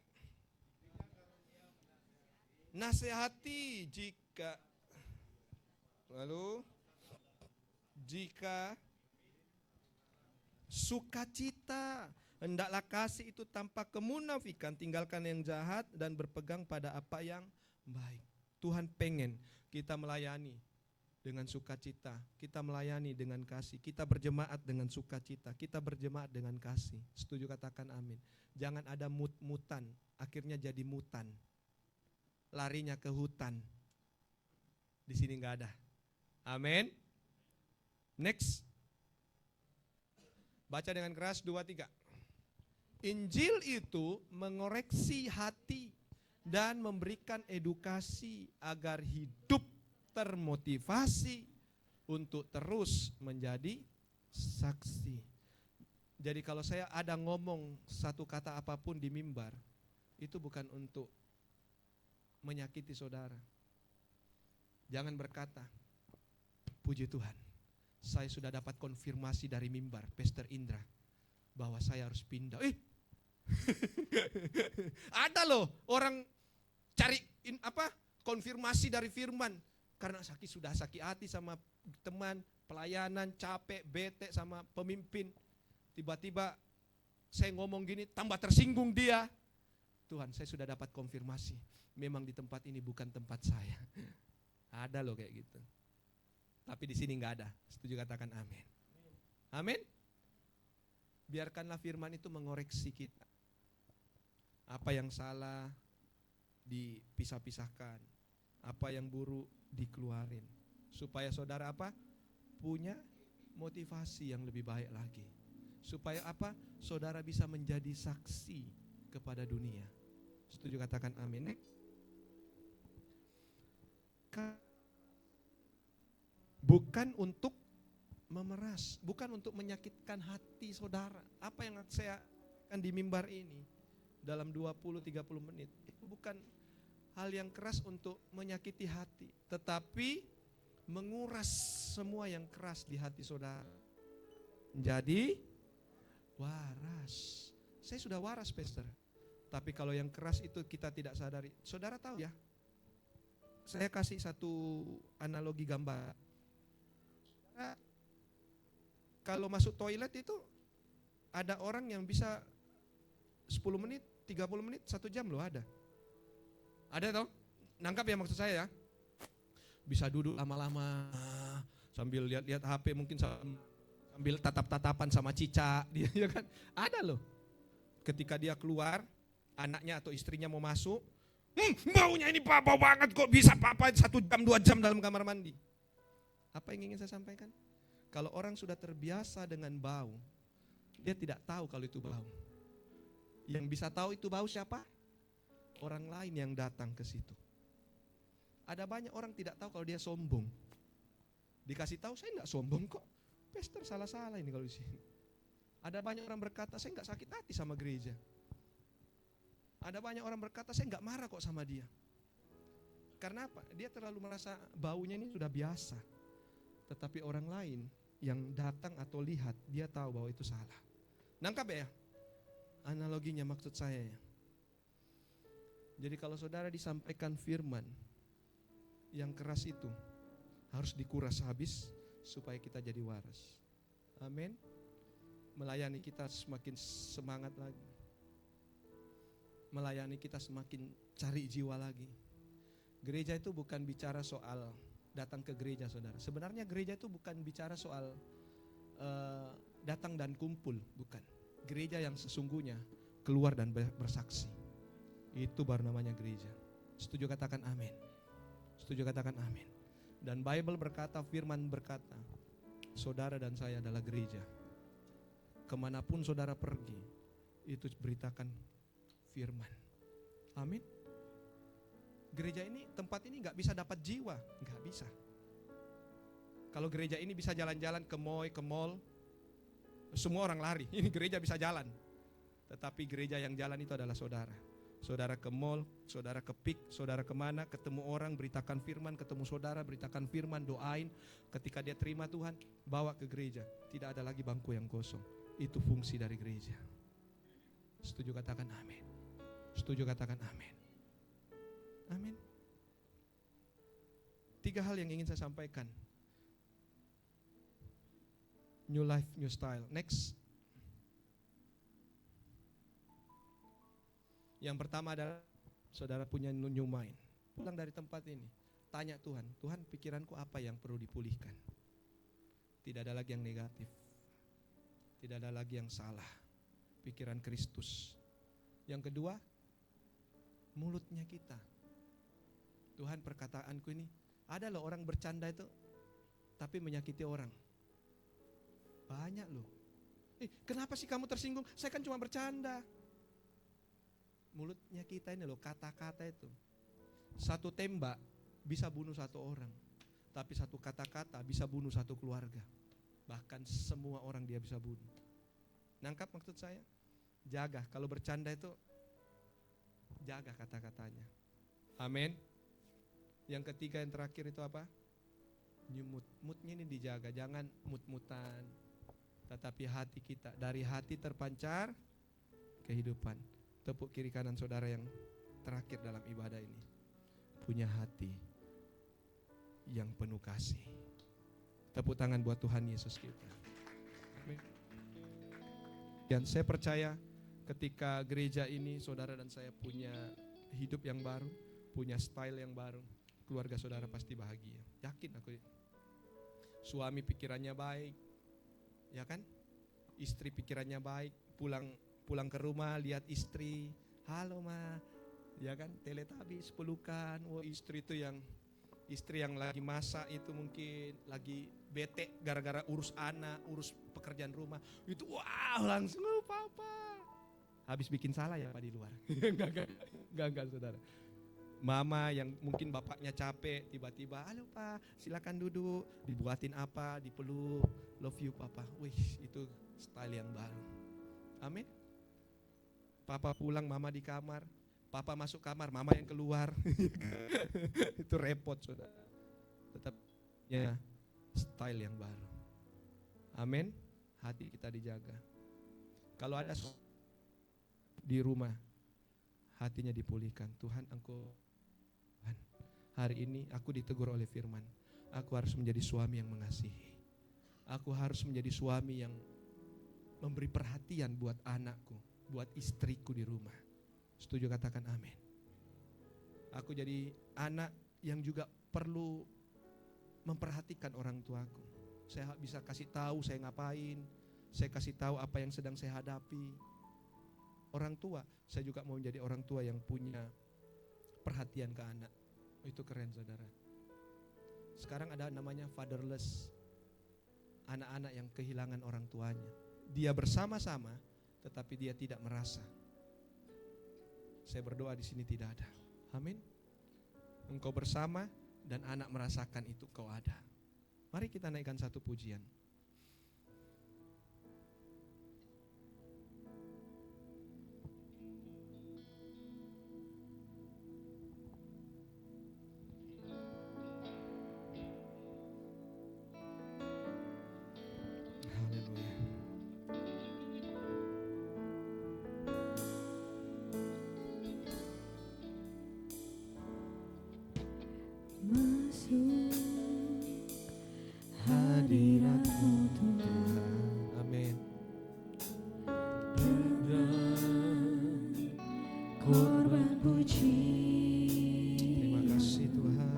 Nasihati jika sukacita, hendaklah kasih itu tanpa kemunafikan, tinggalkan yang jahat dan berpegang pada apa yang baik. Tuhan pengen kita melayani dengan sukacita, kita melayani dengan kasih, kita berjemaat dengan sukacita, kita berjemaat dengan kasih. Setuju, katakan amin. Jangan ada mut-mutan, akhirnya jadi mutan, larinya ke hutan. Di sini enggak ada. Amin. Next. Baca dengan keras 2, 3. Injil itu mengoreksi hati dan memberikan edukasi agar hidup termotivasi untuk terus menjadi saksi. Jadi kalau saya ada ngomong satu kata apapun di mimbar, itu bukan untuk menyakiti saudara. Jangan berkata, puji Tuhan, saya sudah dapat konfirmasi dari mimbar Pastor Indra bahwa saya harus pindah. Ada loh orang cari konfirmasi dari firman karena sudah sakit hati sama teman, pelayanan, capek, bete sama pemimpin. Tiba-tiba saya ngomong gini, tambah tersinggung dia. Tuhan, saya sudah dapat konfirmasi, memang di tempat ini bukan tempat saya. Ada loh kayak gitu. Tapi di sini enggak ada. Setuju, katakan amin. Amin. Biarkanlah firman itu mengoreksi kita. Apa yang salah dipisah-pisahkan, apa yang buruk dikeluarin, supaya saudara punya motivasi yang lebih baik lagi. Supaya apa? Saudara bisa menjadi saksi kepada dunia. Setuju, katakan amin. Bukan untuk memeras, bukan untuk menyakitkan hati saudara. Apa yang saya akan di mimbar ini dalam 20-30 menit, itu bukan hal yang keras untuk menyakiti hati, tetapi menguras semua yang keras di hati saudara. Jadi waras. Saya sudah waras, Pastor. Tapi kalau yang keras itu kita tidak sadari. Saudara tahu ya, saya kasih satu analogi gambar. Kalau masuk toilet itu ada orang yang bisa 10 menit, 30 menit, 1 jam loh ada. Ada toh? Nangkap ya maksud saya ya? Bisa duduk lama-lama sambil lihat-lihat HP, mungkin sambil tatap-tatapan sama cicak dia, ya kan? Ada loh. Ketika dia keluar, anaknya atau istrinya mau masuk, baunya ini bau banget, kok bisa papa 1 jam 2 jam dalam kamar mandi. Apa yang ingin saya sampaikan? Kalau orang sudah terbiasa dengan bau, dia tidak tahu kalau itu bau. Yang bisa tahu itu bau siapa? Orang lain yang datang ke situ. Ada banyak orang tidak tahu kalau dia sombong. Dikasih tahu, saya enggak sombong kok. Pastor salah-salah ini kalau di sini. Ada banyak orang berkata, saya enggak sakit hati sama gereja. Ada banyak orang berkata, saya enggak marah kok sama dia. Karena apa? Dia terlalu merasa baunya ini sudah biasa. Tetapi orang lain yang datang atau lihat, dia tahu bahwa itu salah. Nangkap ya? Analoginya maksud saya ya. Jadi kalau saudara disampaikan firman yang keras itu, harus dikuras habis supaya kita jadi waras. Amin. Melayani kita semakin semangat lagi. Melayani kita semakin cari jiwa lagi. Gereja itu bukan bicara soal datang ke gereja, saudara. Sebenarnya gereja itu bukan bicara soal datang dan kumpul, bukan. Gereja yang sesungguhnya keluar dan bersaksi. Itu baru namanya gereja. Setuju, katakan amin. Setuju, katakan amin. Dan Bible berkata, firman berkata, saudara dan saya adalah gereja. Kemanapun saudara pergi, itu beritakan firman. Amin. Gereja ini, tempat ini gak bisa dapat jiwa, gak bisa. Kalau gereja ini bisa jalan-jalan ke mall, semua orang lari. Ini gereja bisa jalan. Tetapi gereja yang jalan itu adalah saudara. Saudara ke mall, saudara ke PIK, saudara kemana, ketemu orang, beritakan firman, ketemu saudara, beritakan firman, doain. Ketika dia terima Tuhan, bawa ke gereja. Tidak ada lagi bangku yang kosong. Itu fungsi dari gereja. Setuju, katakan amin. Setuju, katakan amin. Amin. 3 hal yang ingin saya sampaikan. New life, new style. Next. Yang pertama adalah saudara punya new mind. Pulang dari tempat ini, tanya Tuhan, Tuhan pikiranku apa yang perlu dipulihkan? Tidak ada lagi yang negatif. Tidak ada lagi yang salah. Pikiran Kristus. Yang kedua, mulutnya kita. Tuhan, perkataanku ini, ada loh orang bercanda itu tapi menyakiti orang. Banyak loh. Kenapa sih kamu tersinggung? Saya kan cuma bercanda. Mulutnya kita ini loh, kata-kata itu. Satu tembak bisa bunuh 1 orang, tapi 1 kata-kata bisa bunuh 1 keluarga. Bahkan semua orang dia bisa bunuh. Nangkap maksud saya? Jaga, kalau bercanda itu jaga kata-katanya. Amin. Yang ketiga, yang terakhir itu apa? Nyumut. Moodnya ini dijaga, jangan mut-mutan. Tetapi hati kita, dari hati terpancar kehidupan. Tepuk kiri kanan saudara yang terakhir dalam ibadah ini. Punya hati yang penuh kasih. Tepuk tangan buat Tuhan Yesus kita. Amin. Dan saya percaya ketika gereja ini saudara dan saya punya hidup yang baru, punya style yang baru, keluarga saudara pasti bahagia. Yakin aku. Suami pikirannya baik, ya kan? Istri pikirannya baik, pulang ke rumah lihat istri, halo ma, ya kan? Teletubbies, pelukan. Oh, istri yang lagi masak itu mungkin lagi bete gara-gara urus anak, urus pekerjaan rumah. Itu wow langsung papa. Habis bikin salah ya Pak di luar. Enggak saudara. Mama yang mungkin bapaknya capek, tiba-tiba, halo Pak, silakan duduk, dibuatin apa, dipeluk, love you Papa. Wih, itu style yang baru. Amin. Papa pulang, Mama di kamar, Papa masuk kamar, Mama yang keluar. Itu repot saudara. Tetap ya style yang baru. Amin. Hati kita dijaga. Kalau ada di rumah, hatinya dipulihkan. Tuhan, Engkau hari ini aku ditegur oleh firman. Aku harus menjadi suami yang mengasihi. Aku harus menjadi suami yang memberi perhatian buat anakku, buat istriku di rumah. Setuju katakan amin. Aku jadi anak yang juga perlu memperhatikan orang tuaku. Saya bisa kasih tahu saya ngapain, saya kasih tahu apa yang sedang saya hadapi. Orang tua, saya juga mau menjadi orang tua yang punya perhatian ke anak. Oh, itu keren saudara. Sekarang ada namanya fatherless. Anak-anak yang kehilangan orang tuanya. Dia bersama-sama tetapi dia tidak merasa. Saya berdoa di sini tidak ada. Amin. Engkau bersama dan anak merasakan itu kau ada. Mari kita naikkan satu pujian. Hadirat-Mu Tuhan. Amin. korban puji. Terima kasih Tuhan.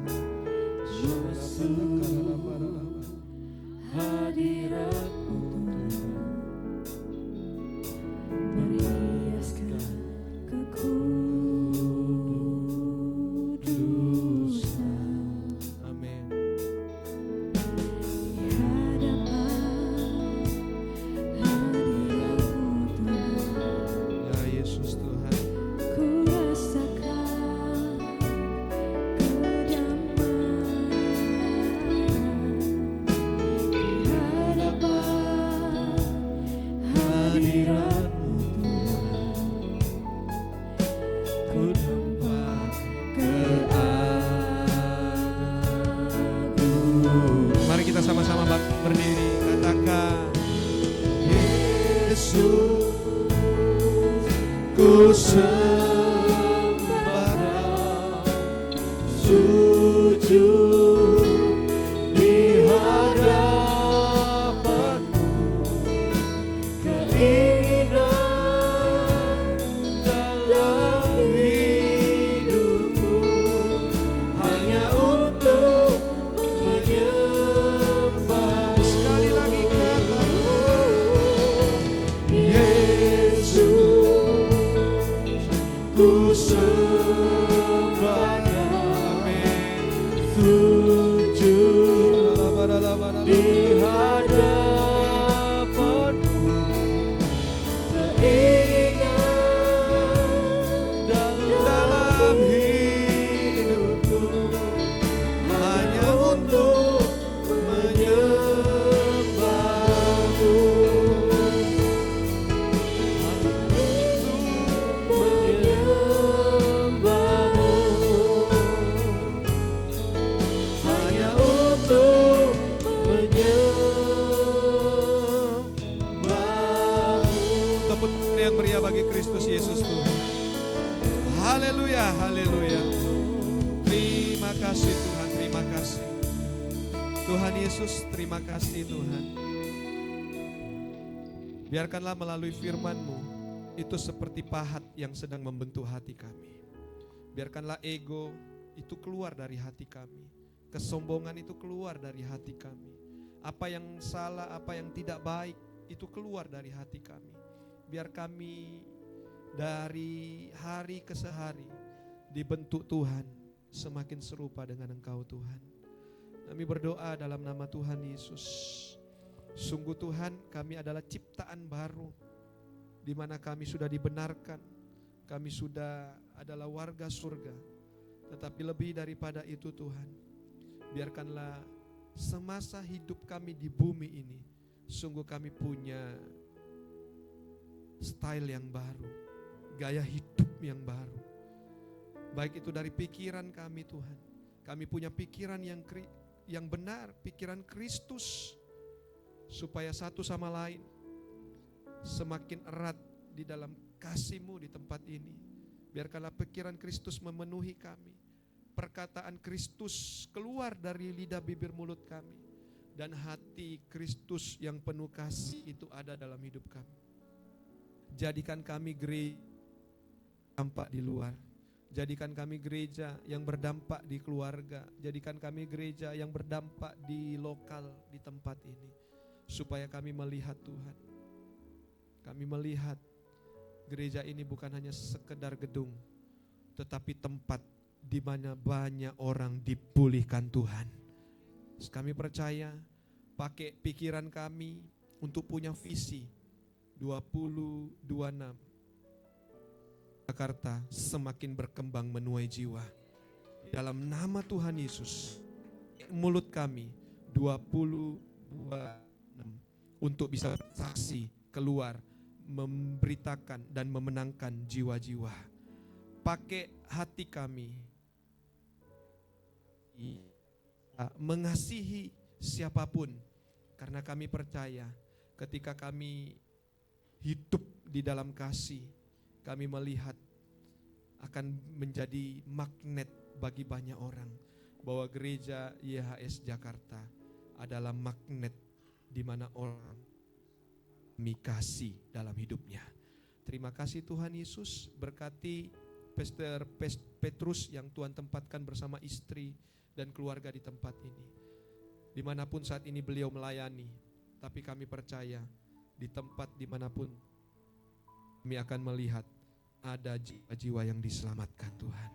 Hadirat-Mu berhiaskan kekudusan. Amin. Di hadapan hadirat-Mu Tuhan, Ya Yesus Tuhan. ku rasakan kedamaian. Di hadapan hadirat-Mu Tuhan, ku nampak keagungan. Mari kita sama-sama berdiri, katakan Yesus, ku sembah, Sujud di hadapan-Mu, keinginan dalam hidupku hanya untuk menyembah. sekali lagi katakan Yesus, ku sembah. amin. Sujud di hadapan-Mu, keinginan dalam hidupku hanya untuk menyembah-Mu, hanya untuk menyembah-Mu. Tepuk tangan yang meriah bagi Kristus Yesus Tuhan. Haleluya, haleluya. Terima kasih Tuhan, terima kasih. Tuhan Yesus, terima kasih Tuhan. Biarkanlah melalui firman-Mu itu seperti pahat yang sedang membentuk hati kami. Biarkanlah ego itu keluar dari hati kami. Kesombongan itu keluar dari hati kami. Apa yang salah, apa yang tidak baik itu keluar dari hati kami. Biar kami dari hari ke sehari dibentuk Tuhan semakin serupa dengan Engkau Tuhan. Kami berdoa dalam nama Tuhan Yesus. Sungguh Tuhan, kami adalah ciptaan baru, di mana kami sudah dibenarkan, kami sudah adalah warga surga. Tetapi lebih daripada itu Tuhan, biarkanlah semasa hidup kami di bumi ini, sungguh kami punya style yang baru, gaya hidup yang baru. Baik itu dari pikiran kami Tuhan, kami punya pikiran yang benar, pikiran Kristus, supaya satu sama lain semakin erat di dalam kasih-Mu di tempat ini. Biarkanlah pikiran Kristus memenuhi kami, perkataan Kristus keluar dari lidah bibir mulut kami, dan hati Kristus yang penuh kasih itu ada dalam hidup kami. Jadikan kami gereja tampak di luar, jadikan kami gereja yang berdampak di keluarga, jadikan kami gereja yang berdampak di lokal, di tempat ini, supaya kami melihat Tuhan. Kami melihat gereja ini bukan hanya sekedar gedung, tetapi tempat di mana banyak orang dipulihkan Tuhan. Kami percaya, pakai pikiran kami untuk punya visi 2026. Jakarta semakin berkembang menuai jiwa. Dalam nama Tuhan Yesus, mulut kami 2026 untuk bisa saksi keluar, memberitakan dan memenangkan jiwa-jiwa. Pakai hati kami mengasihi siapapun, karena kami percaya ketika kami hidup di dalam kasih, kami melihat akan menjadi magnet bagi banyak orang, bahwa gereja YHS Jakarta adalah magnet di mana orang kasih dalam hidupnya. Terima kasih Tuhan Yesus, berkati Pastor Petrus yang Tuhan tempatkan bersama istri dan keluarga di tempat ini. Dimanapun saat ini beliau melayani, tapi kami percaya di tempat dimanapun kami akan melihat ada jiwa-jiwa yang diselamatkan Tuhan.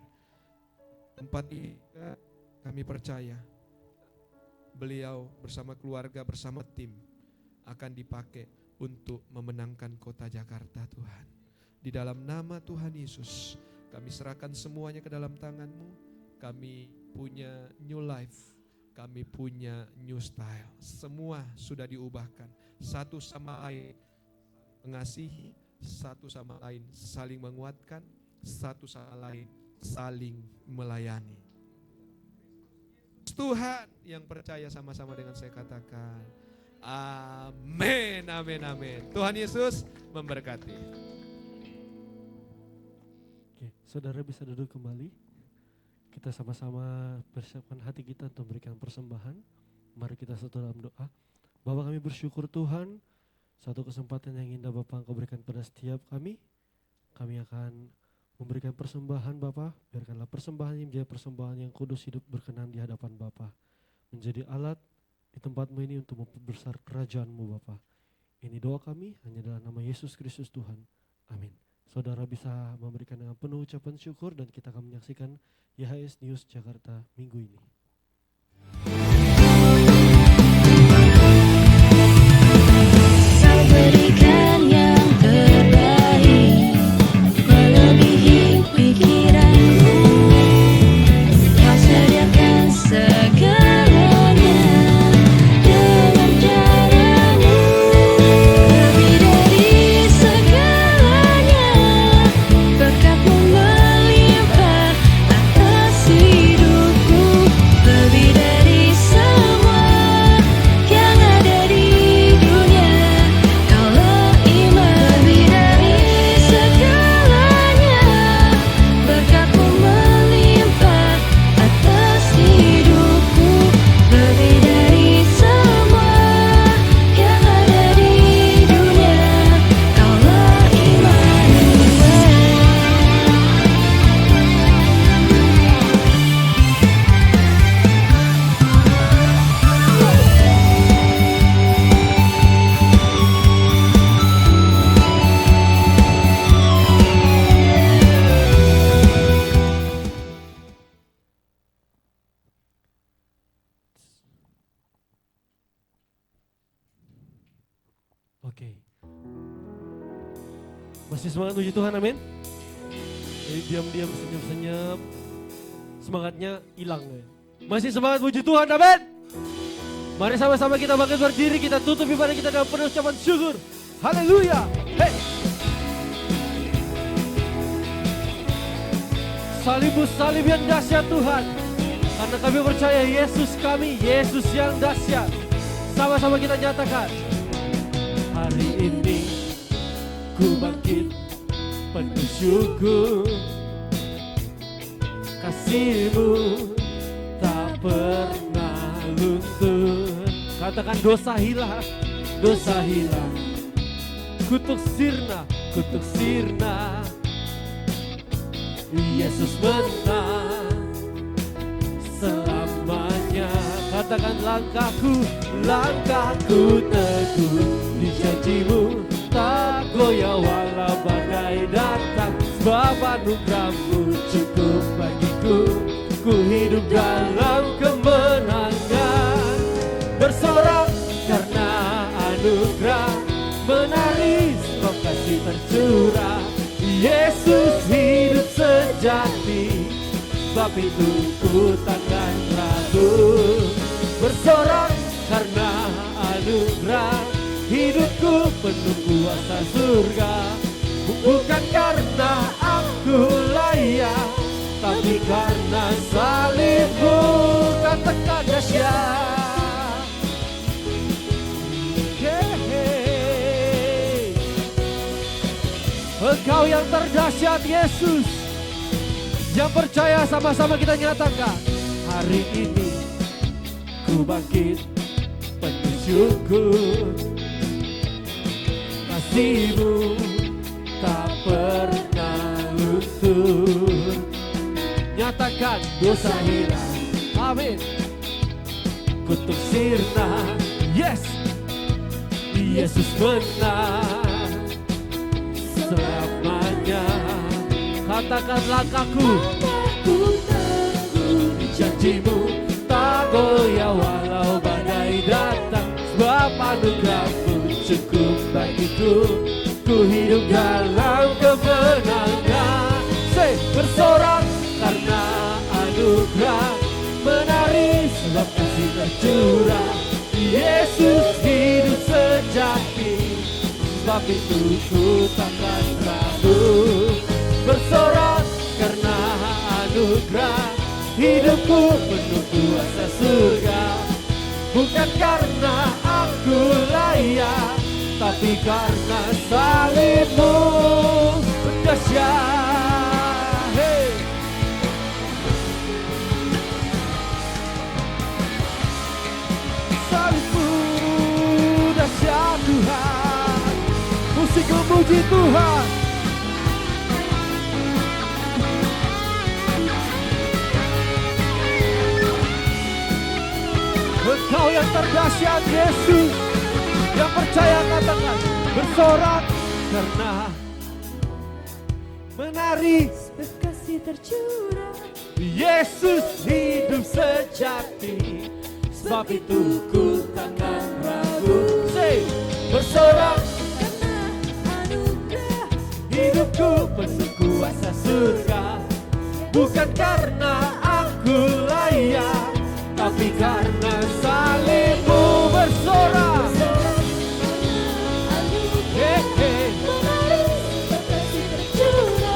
Tempat ini kami percaya beliau bersama keluarga, bersama tim akan dipakai untuk memenangkan kota Jakarta Tuhan. Di dalam nama Tuhan Yesus, kami serahkan semuanya ke dalam tangan-Mu. Kami punya new life, kami punya new style. Semua sudah diubahkan, satu sama lain mengasihi, satu sama lain saling menguatkan, satu sama lain saling melayani. Tuhan yang percaya sama-sama dengan saya katakan amin, amin, amin. Tuhan Yesus memberkati. Oke, saudara bisa duduk kembali. Kita sama-sama persiapkan hati kita untuk memberikan persembahan. Mari kita satu dalam doa. Bapa, kami bersyukur Tuhan, satu kesempatan yang indah Bapa Engkau berikan pada setiap kami. Kami akan memberikan persembahan Bapa. Biarkanlah persembahan ini menjadi persembahan yang kudus, hidup, berkenan di hadapan Bapa. Menjadi alat di tempat-Mu ini untuk memperbesar kerajaan-Mu Bapa. Ini doa kami hanya dalam nama Yesus Kristus Tuhan. Amin. Saudara bisa memberikan dengan penuh ucapan syukur dan kita akan menyaksikan YHS News Jakarta minggu ini. Kau berikan yang terbaik, melebihi pikiranku. Kau sediakan segalanya dengan cara-Mu, lebih dari segalanya. Berkat-Mu melimpah atas hidupku. Oke. Masih semangat puji Tuhan, amin? Jadi diam-diam, senyum-senyum, semangatnya hilang ya. Masih semangat puji Tuhan, amin? Mari sama-sama kita bangkit berdiri, kita tutup ibadah kita dengan penuh ucapan syukur. Haleluya. Hey. Salib yang dahsyat Tuhan. Karena kami percaya Yesus kami, Yesus yang dahsyat. Sama-sama kita nyatakan. Hari ini ku bangkit penuh syukur. Kasih-Mu tak pernah luntur. Katakan dosa hilang, dosa hilang. Kutuk sirna, kutuk sirna. Yesus menang selamanya. Katakan langkahku teguh di janji-Mu, tak goyah walau badai datang. Sebab anugerah-Mu cukup bagiku, ku hidup dalam kemenangan. Bersorak karena anugerah, menari sebab kasih tercurah. Yesus hidup sejati, sebab itu ku takkan ragu. Bersorak karena anugerah, hidupku penuh kuasa surga. Bukan karena aku layak, tapi karena salib-Mu. Katakan dahsyat. Engkau yang terdahsyat Yesus. Yang percaya sama-sama kita nyatakan. Hari ini ku bangkit penuh syukur. Kasih-Mu tak pernah luntur. Nyatakan dosa hilang. Amin. Kutuk sirna. Yes. Yesus menang selamanya. Katakan langkahku teguh di janji-Mu, tak goyah walau badai datang. Sebab anugerah-Mu cukup bagiku, ku hidup dalam kemenangan. Say, bersorak karena anugerah, menari sebab kasih tercurah. Yesus hidup sejati, sebab itu ku takkan ragu. Bersorak karena anugerah, hidupku penuh kuasa surga. Bukan karena aku layak, tapi karena salib-Mu dahsyat. Hey. Salib-Mu dahsyat Tuhan. Musik memuji Tuhan. Engkau yang terdahsyat Yesus. Yang percaya katakan. Bersorak karena menari Berkasih tercurah. Yesus hidup sejati, sebab itu ku takkan ragu. Say, bersorak hidupku penuh kuasa surga. Bukan karena aku layak, tapi karena salib-Mu. Bersorak.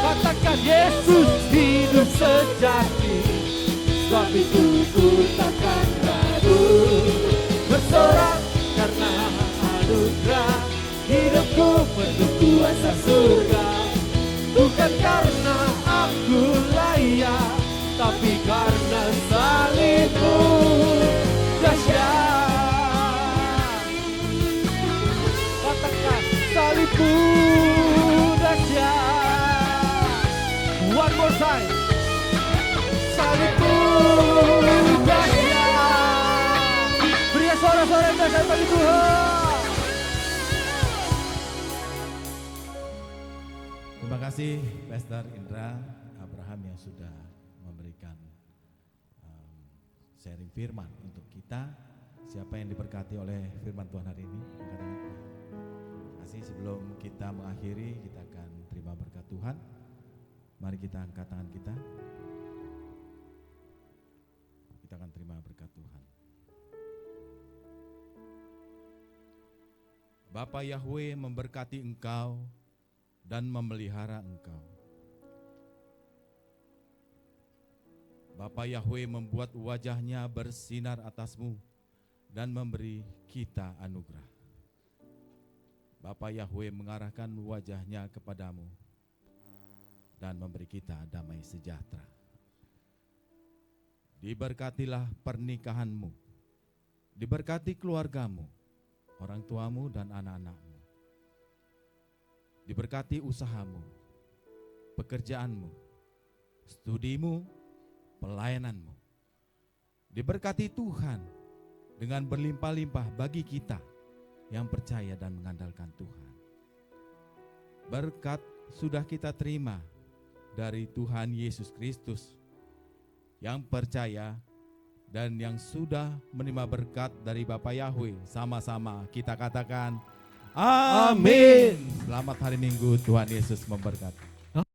Katakan Yesus hidup sejati, sebab itu ku takkan ragu. Bersorak karena anugerah, hidupku penuh kuasa surga. Bukan karena aku layak, tapi karena salib-Mu dahsyat. Katakan salib-Mu dahsyat. One more time. Salib-Mu dahsyat. Beri suara-suara yang dahsyat bagi Tuhan. Terima kasih Pastor Indra Abraham yang sudah memberikan sharing firman untuk kita. Siapa yang diberkati oleh firman Tuhan hari ini? Sebelum kita mengakhiri, kita akan terima berkat Tuhan. Mari kita angkat tangan kita. Kita akan terima berkat Tuhan. Bapa Yahweh memberkati engkau dan memelihara engkau. Bapa Yahweh membuat wajahnya bersinar atasmu dan memberi kita anugerah. Bapa Yahweh mengarahkan wajahnya kepadamu dan memberi kita damai sejahtera. Diberkatilah pernikahanmu, diberkati keluargamu, orang tuamu dan anak-anakmu. Diberkati usahamu, pekerjaanmu, studimu, pelayananmu. Diberkati Tuhan dengan berlimpah-limpah bagi kita yang percaya dan mengandalkan Tuhan. Berkat sudah kita terima dari Tuhan Yesus Kristus. Yang percaya dan yang sudah menerima berkat dari Bapa Yahweh, sama-sama kita katakan amin. Selamat hari Minggu, Tuhan Yesus memberkati.